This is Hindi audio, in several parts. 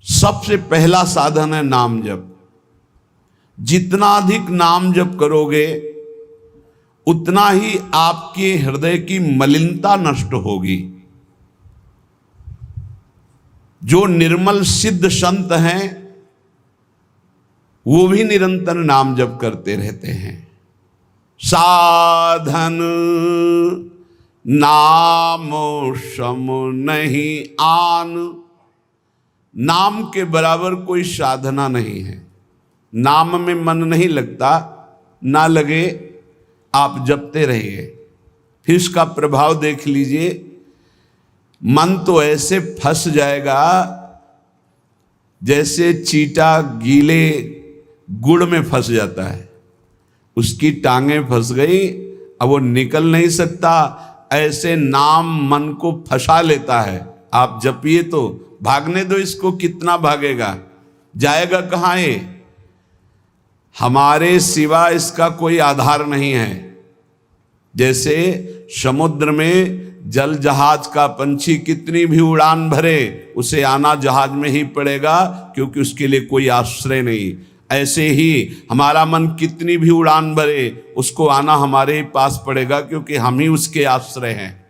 सबसे पहला साधन है नाम जप। जितना अधिक नाम जप करोगे उतना ही आपके हृदय की मलिनता नष्ट होगी। जो निर्मल सिद्ध संत हैं वो भी निरंतर नाम जप करते रहते हैं। साधन नाम सम नहीं आन, नाम के बराबर कोई साधना नहीं है। नाम में मन नहीं लगता, ना लगे आप जपते रहिए, फिर इसका प्रभाव देख लीजिए। मन तो ऐसे फंस जाएगा जैसे चींटा गीले गुड़ में फंस जाता है, उसकी टांगें फंस गई, अब वो निकल नहीं सकता। ऐसे नाम मन को फंसा लेता है। आप जपिए तो भागने दो इसको, कितना भागेगा, जाएगा कहाँ ये? हमारे सिवा इसका कोई आधार नहीं है। जैसे समुद्र में जल जहाज का पंछी कितनी भी उड़ान भरे, उसे आना जहाज में ही पड़ेगा, क्योंकि उसके लिए कोई आश्रय नहीं। ऐसे ही हमारा मन कितनी भी उड़ान भरे, उसको आना हमारे ही पास पड़ेगा, क्योंकि हम ही उसके आश्रय हैं।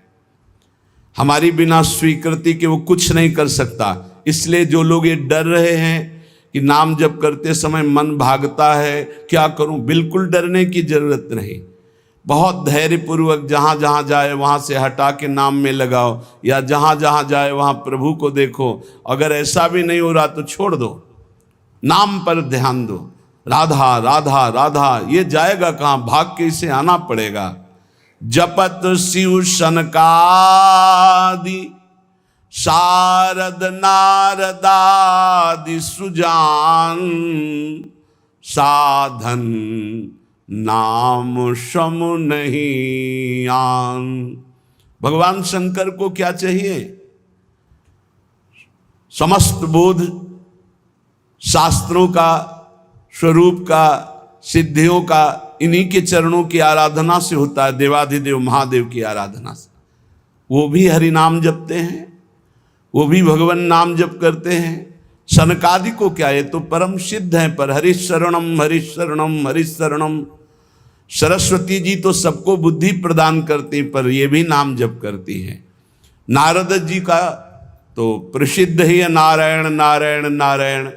हमारी बिना स्वीकृति के वो कुछ नहीं कर सकता। इसलिए जो लोग ये डर रहे हैं कि नाम जप करते समय मन भागता है, क्या करूं, बिल्कुल डरने की जरूरत नहीं। बहुत धैर्यपूर्वक जहाँ जहाँ जाए वहाँ से हटा के नाम में लगाओ, या जहाँ जहाँ जाए वहाँ प्रभु को देखो। अगर ऐसा भी नहीं हो रहा तो छोड़ दो, नाम पर ध्यान दो। राधा राधा राधा, ये जाएगा कहाँ, भाग के इसे आना पड़ेगा। जपत शिव सनकादि शारद नारदादि सुजान, साधन नाम सम नहीं आन। भगवान शंकर को क्या चाहिए? समस्त बोध शास्त्रों का, स्वरूप का, सिद्धियों का इन्हीं के चरणों की आराधना से होता है, देवाधिदेव महादेव की आराधना से। वो भी हरि नाम जपते हैं, वो भी भगवान नाम जप करते हैं। सनकादि को क्या, ये तो परम सिद्ध है, पर हरिशरणम हरिशरणम हरिशरणम। सरस्वती जी तो सबको बुद्धि प्रदान करती, पर ये भी नाम जप करती हैं। नारद जी का तो प्रसिद्ध ही है नारायण नारायण नारायण।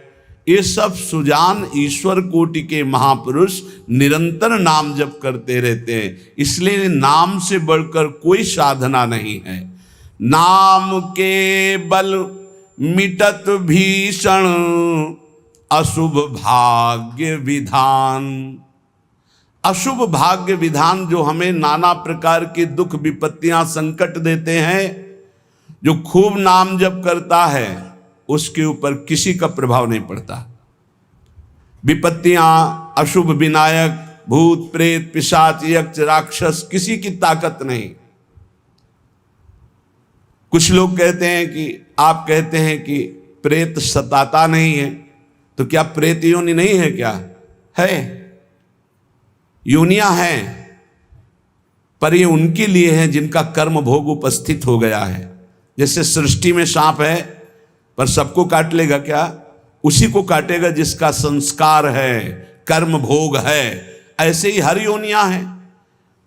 ये सब सुजान ईश्वर कोटि के महापुरुष निरंतर नाम जप करते रहते हैं। इसलिए नाम से बढ़कर कोई साधना नहीं है। नाम के बल मिटत भीषण अशुभ भाग्य विधान। अशुभ भाग्य विधान जो हमें नाना प्रकार के दुख विपत्तियां संकट देते हैं, जो खूब नाम जप करता है उसके ऊपर किसी का प्रभाव नहीं पड़ता। विपत्तियां, अशुभ विनायक, भूत प्रेत पिशाच यक्ष राक्षस, किसी की ताकत नहीं। कुछ लोग कहते हैं कि, आप कहते हैं कि प्रेत सताता नहीं है, तो क्या प्रेत योनि नहीं है? क्या है, योनियां हैं, पर ये उनके लिए है जिनका कर्म भोग उपस्थित हो गया है। जैसे सृष्टि में सांप है, पर सबको काट लेगा क्या? उसी को काटेगा जिसका संस्कार है, कर्म भोग है। ऐसे ही हर योनियां हैं।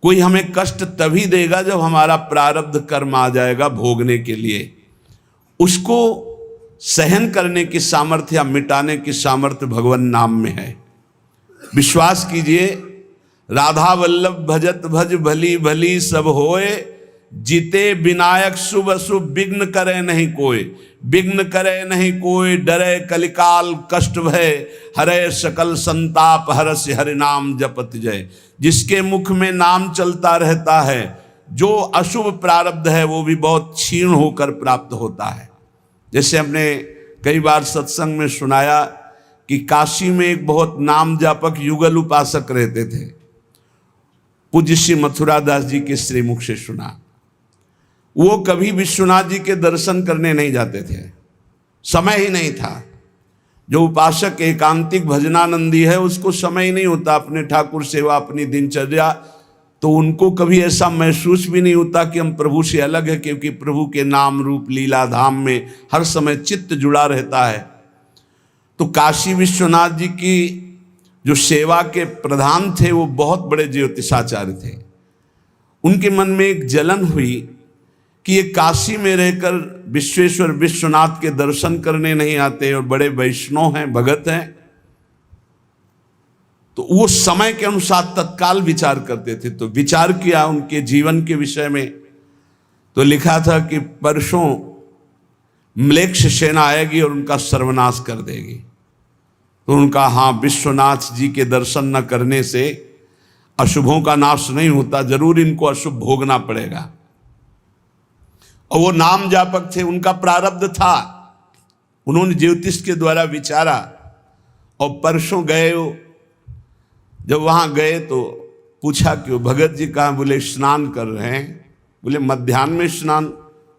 कोई हमें कष्ट तभी देगा जब हमारा प्रारब्ध कर्म आ जाएगा भोगने के लिए। उसको सहन करने की सामर्थ्य या मिटाने की सामर्थ्य भगवान नाम में है। विश्वास कीजिए, राधा वल्लभ भजत भज भली भली सब होए, जीते विनायक शुभ अशुभ विघ्न करे नहीं कोई। विघ्न करे नहीं कोई, डरे कलिकाल कष्ट भय, हरे सकल संताप हरस हरि नाम जपत जय। जिसके मुख में नाम चलता रहता है, जो अशुभ प्रारब्ध है वो भी बहुत क्षीण होकर प्राप्त होता है। जैसे हमने कई बार सत्संग में सुनाया कि काशी में एक बहुत नाम जापक युगल उपासक रहते थे। पूज्य श्री मथुरा दास जी के श्रीमुख से सुना। वो कभी विश्वनाथ जी के दर्शन करने नहीं जाते थे, समय ही नहीं था। जो उपासक एकांतिक भजनानंदी है उसको समय ही नहीं होता, अपने ठाकुर सेवा, अपनी दिनचर्या, तो उनको कभी ऐसा महसूस भी नहीं होता कि हम प्रभु से अलग है, क्योंकि प्रभु के नाम रूप लीला धाम में हर समय चित्त जुड़ा रहता है। तो काशी विश्वनाथ जी की जो सेवा के प्रधान थे वो बहुत बड़े ज्योतिषाचार्य थे। उनके मन में एक जलन हुई कि ये काशी में रहकर विश्वेश्वर विश्वनाथ के दर्शन करने नहीं आते और बड़े वैष्णव हैं, भगत हैं। तो वो समय के अनुसार तत्काल विचार करते थे। तो विचार किया उनके जीवन के विषय में, तो लिखा था कि परसों म्लेच्छ सेना आएगी और उनका सर्वनाश कर देगी। तो उनका हाँ, विश्वनाथ जी के दर्शन न करने से अशुभों का नाश नहीं होता, जरूर इनको अशुभ भोगना पड़ेगा। और वो नाम जापक थे, उनका प्रारब्ध था, उन्होंने ज्योतिष के द्वारा विचारा। और परसों गए, जब वहां गए तो पूछा कि वो भगत जी कहाँ? बोले स्नान कर रहे हैं। बोले मध्याह्न में स्नान?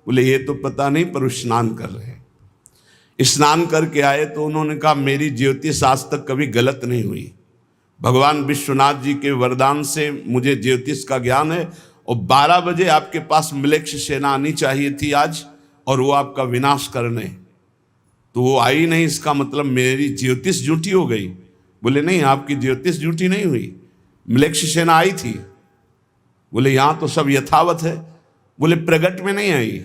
बोले ये तो पता नहीं, पर स्नान कर रहे हैं। स्नान करके आए तो उन्होंने कहा मेरी ज्योतिष आज तक कभी गलत नहीं हुई, भगवान विश्वनाथ जी के वरदान से मुझे ज्योतिष का ज्ञान है। और 12 बजे आपके पास म्लेच्छ सेना आनी चाहिए थी आज, और वो आपका विनाश करने, तो वो आई नहीं, इसका मतलब मेरी ज्योतिष झूठी हो गई। बोले नहीं, आपकी ज्योतिष झूठी नहीं हुई, म्लेच्छ सेना आई थी। बोले यहाँ तो सब यथावत है। बोले प्रगट में नहीं आई,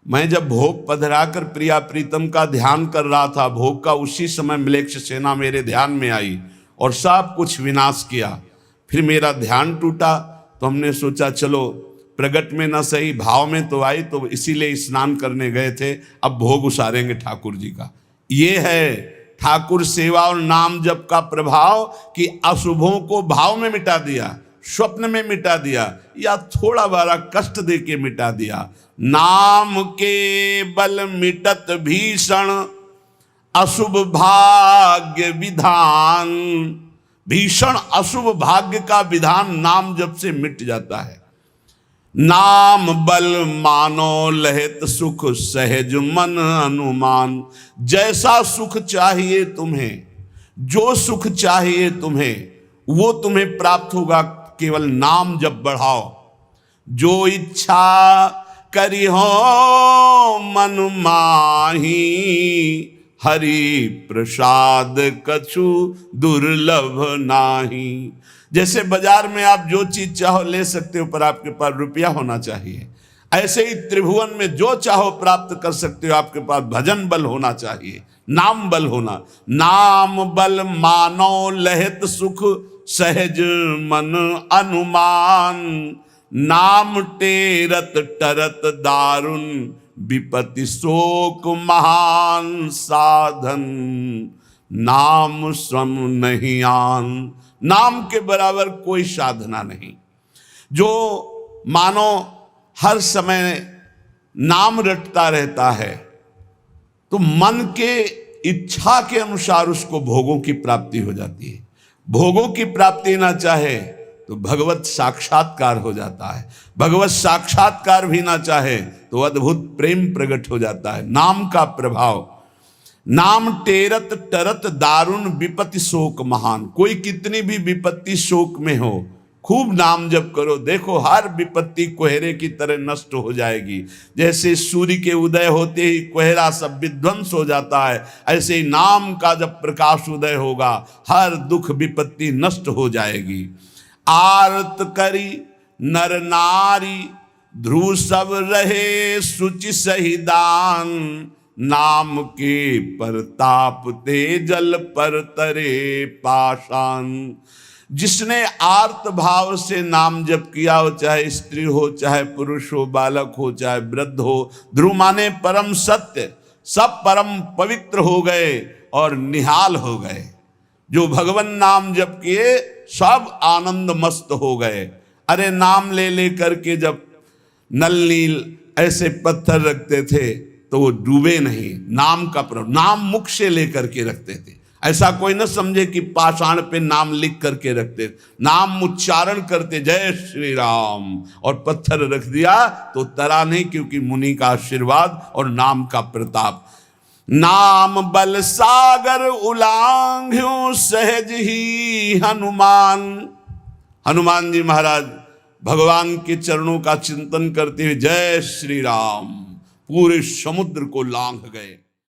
मैं जब भोग पधराकर प्रिया प्रीतम का ध्यान कर रहा था, भोग का उसी समय म्लेच्छ सेना मेरे ध्यान में आई और सब कुछ विनाश किया। फिर मेरा ध्यान टूटा, तो हमने सोचा चलो प्रगट में न सही, भाव में तो आई, तो इसीलिए स्नान करने गए थे, अब भोग उसारेंगे ठाकुर जी का। ये है ठाकुर सेवा और नाम जप का प्रभाव कि अशुभों को भाव में मिटा दिया, स्वप्न में मिटा दिया, या थोड़ा बड़ा कष्ट दे के मिटा दिया। नाम के बल मिटत भीषण अशुभ भाग्य विधान। भीषण अशुभ भाग्य का विधान नाम जप से मिट जाता है। नाम बल मानो लहित सुख सहज मन अनुमान। जैसा सुख चाहिए तुम्हें, जो सुख चाहिए तुम्हें, वो तुम्हें प्राप्त होगा, केवल नाम जब बढ़ाओ। जो इच्छा करी हो मन माही, हरि प्रसाद कछु दुर्लभ नाही। जैसे बाजार में आप जो चीज चाहो ले सकते हो, पर आपके पास रुपया होना चाहिए। ऐसे ही त्रिभुवन में जो चाहो प्राप्त कर सकते हो, आपके पास भजन बल होना चाहिए, नाम बल होना। नाम बल मानो लहित सुख सहज मन अनुमान। नाम टेरत टरत दारुण विपत्ति शोक महान साधन। नाम श्रम नहीं आन। नाम के बराबर कोई साधना नहीं। जो मानो हर समय नाम रटता रहता है, तो मन के इच्छा के अनुसार उसको भोगों की प्राप्ति हो जाती है। भोगों की प्राप्ति ना चाहे तो भगवत साक्षात्कार हो जाता है। भगवत साक्षात्कार भी ना चाहे तो अद्भुत प्रेम प्रकट हो जाता है। नाम का प्रभाव। नाम टेरत टरत दारुण विपत्ति शोक महान। कोई कितनी भी विपत्ति शोक में हो, खूब नाम जप करो, देखो हर विपत्ति कोहरे की तरह नष्ट हो जाएगी। जैसे सूर्य के उदय होते ही कोहरा सब विध्वंस हो जाता है, ऐसे ही नाम का जब प्रकाश उदय होगा, हर दुख विपत्ति नष्ट हो जाएगी। आरत करी नर नारी ध्रुव सब रहे सुचि सही दान। नाम के परताप ते जल पर तरे पाषाण। जिसने आर्त भाव से नाम जप किया हो, चाहे स्त्री हो, चाहे पुरुष हो, बालक हो, चाहे वृद्ध हो, ध्रुव माने परम सत्य, सब परम पवित्र हो गए और निहाल हो गए। जो भगवान नाम जप किए सब आनंद मस्त हो गए। अरे नाम ले ले करके जब नल नील ऐसे पत्थर रखते थे तो वो डूबे नहीं। नाम का प्रभाव, नाम मुख से लेकर के रखते थे। ऐसा कोई न समझे कि पाषाण पे नाम लिख करके रखते, नाम उच्चारण करते, जय श्री राम, और पत्थर रख दिया तो तरा नहीं, क्योंकि मुनि का आशीर्वाद और नाम का प्रताप। नाम बल सागर उलांघ्यो सहज ही हनुमान। हनुमान जी महाराज भगवान के चरणों का चिंतन करते हुए जय श्री राम पूरे समुद्र को लांघ गए।